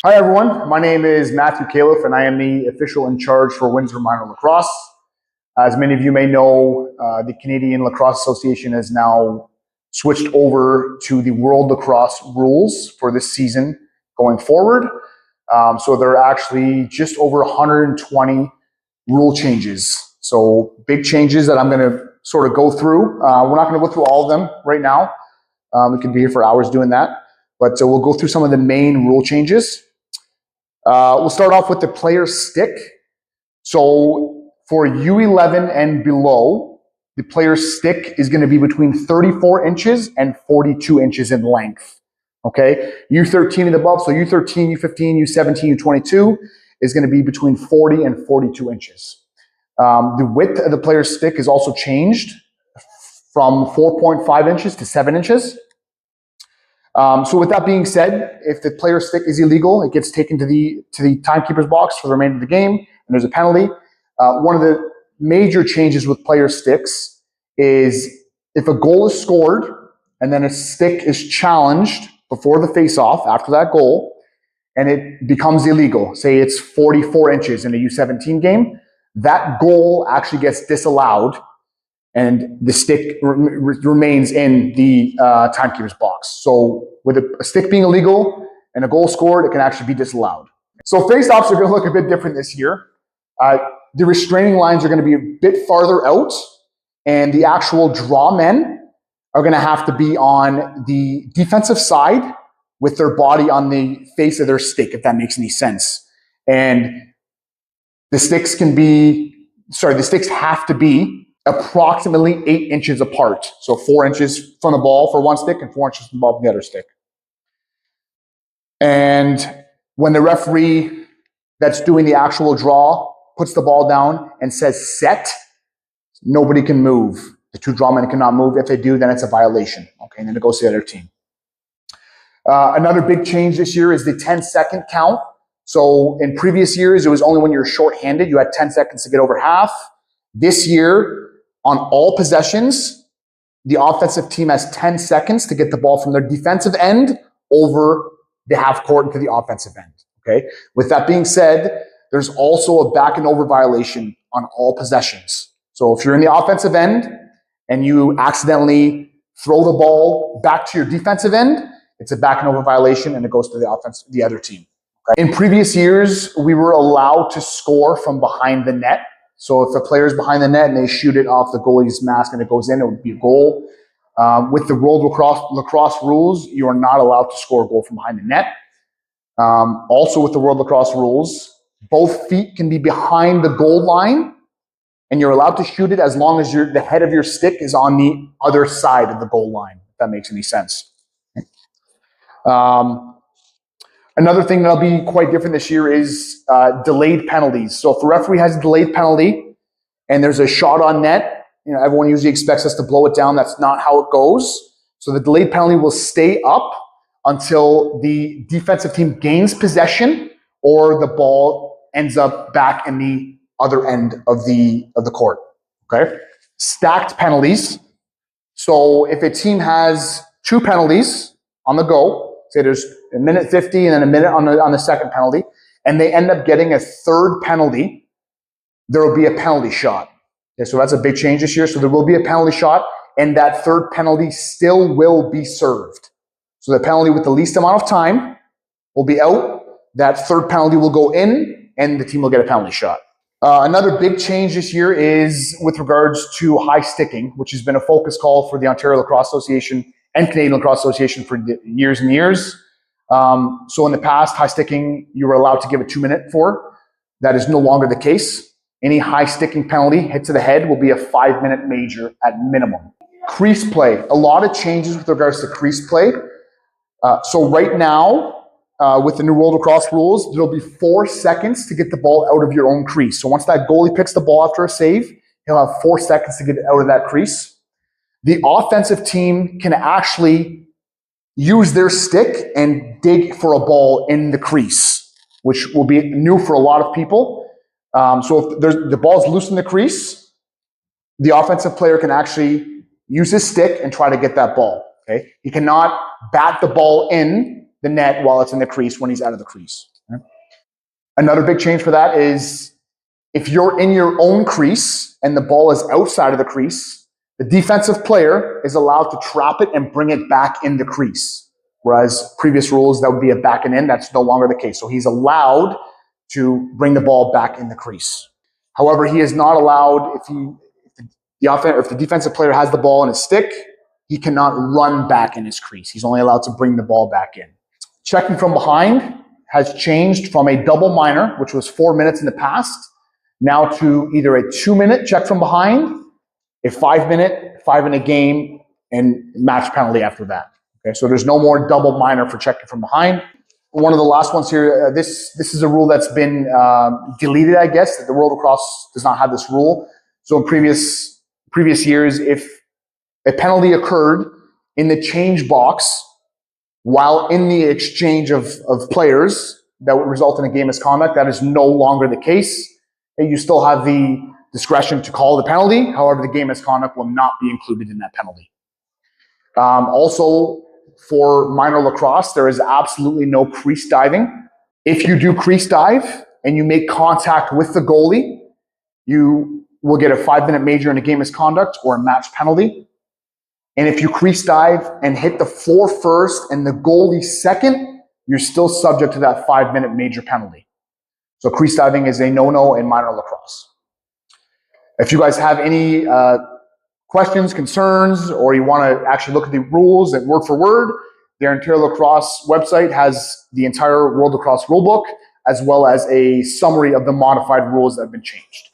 Hi everyone, my name is Matthew Khalaf and I am the official in charge for Windsor Minor Lacrosse. As many of you may know, the Canadian Lacrosse Association has now switched over to the World Lacrosse rules for this season going forward. So there are actually just over 120 rule changes. So big changes that I'm going to sort of go through. We're not going to go through all of them right now. We could be here for hours doing that, but we'll go through some of the main rule changes. We'll start off with the player stick. So for U11 and below, the player stick is going to be between 34 inches and 42 inches in length. Okay, U13 and above, so U13, U15, U17, U22 is going to be between 40 and 42 inches. The width of the player stick is also changed from 4.5 inches to 7 inches. So with that being said, if the player stick is illegal, it gets taken to the timekeeper's box for the remainder of the game, and there's a penalty. One of the major changes with player sticks is if a goal is scored and then a stick is challenged before the face-off after that goal, and it becomes illegal, say it's 44 inches in a U17 game, that goal actually gets disallowed and the stick remains in the timekeeper's box. So with a stick being illegal and a goal scored, it can actually be disallowed. So face-offs are going to look a bit different this year. The restraining lines are going to be a bit farther out, and the actual draw men are going to have to be on the defensive side with their body on the face of their stick, if that makes any sense. And the sticks have to be approximately 8 inches apart. So 4 inches from the ball for one stick and 4 inches from the ball from the other stick. And when the referee that's doing the actual draw puts the ball down and says set, nobody can move. The two draw men cannot move. If they do, then it's a violation. Okay, and then it goes to the other team. Another big change this year is the 10-second count. So in previous years, it was only when you're shorthanded, you had 10 seconds to get over half. This year, on all possessions, the offensive team has 10 seconds to get the ball from their defensive end over the half court into the offensive end. Okay. With that being said, there's also a back and over violation on all possessions. So if you're in the offensive end and you accidentally throw the ball back to your defensive end, it's a back and over violation and it goes to the other team. Okay? In previous years, we were allowed to score from behind the net. So if a player is behind the net and they shoot it off the goalie's mask and it goes in, it would be a goal. With the World Lacrosse rules, you are not allowed to score a goal from behind the net. Also with the World Lacrosse rules, both feet can be behind the goal line and you're allowed to shoot it as long as the head of your stick is on the other side of the goal line, if that makes any sense. Another thing that'll be quite different this year is delayed penalties. So if a referee has a delayed penalty and there's a shot on net, everyone usually expects us to blow it down. That's not how it goes. So the delayed penalty will stay up until the defensive team gains possession or the ball ends up back in the other end of the court. Okay? Stacked penalties. So if a team has 2 penalties on the go, say there's a minute 50 and then a minute on the second penalty, and they end up getting a third penalty, there will be a penalty shot. Okay, so that's a big change this year. So there will be a penalty shot, and that third penalty still will be served. So the penalty with the least amount of time will be out. That third penalty will go in, and the team will get a penalty shot. Another big change this year is with regards to high sticking, which has been a focus call for the Ontario Lacrosse Association and Canadian Lacrosse Association for years and years. So in the past, high sticking, you were allowed to give a 2-minute for. That is no longer the case. Any high sticking penalty hit to the head will be a 5-minute major at minimum. Crease play, a lot of changes with regards to crease play. So right now, with the new World Lacrosse rules, there'll be 4 seconds to get the ball out of your own crease. So once that goalie picks the ball after a save, he'll have 4 seconds to get it out of that crease. The offensive team can actually use their stick and dig for a ball in the crease, which will be new for a lot of people. So if the ball's loose in the crease, the offensive player can actually use his stick and try to get that ball. Okay, he cannot bat the ball in the net while it's in the crease when he's out of the crease. Another big change for that is if you're in your own crease and the ball is outside of the crease, the defensive player is allowed to trap it and bring it back in the crease. Whereas previous rules, that would be a back and in. That's no longer the case. So he's allowed to bring the ball back in the crease. However, he is not allowed, if the defensive player has the ball in his stick, he cannot run back in his crease. He's only allowed to bring the ball back in. Checking from behind has changed from a double minor, which was 4 minutes in the past, now to either a 2-minute check from behind, a 5-minute, 5-minute game, and match penalty after that. Okay, so there's no more double minor for checking from behind. One of the last ones here, this is a rule that's been deleted, I guess. The World Lacrosse does not have this rule. So in previous years, if a penalty occurred in the change box while in the exchange of players, that would result in a game misconduct. That is no longer the case. And you still have the discretion to call the penalty. However, the game misconduct will not be included in that penalty. Also, for minor lacrosse, there is absolutely no crease diving. If you do crease dive and you make contact with the goalie, you will get a 5-minute major in a game misconduct or a match penalty. And if you crease dive and hit the floor first and the goalie second, you're still subject to that 5-minute major penalty. So crease diving is a no-no in minor lacrosse. If you guys have any questions, concerns, or you want to actually look at the rules and word for word, the Ontario Lacrosse website has the entire World Lacrosse rulebook, as well as a summary of the modified rules that have been changed.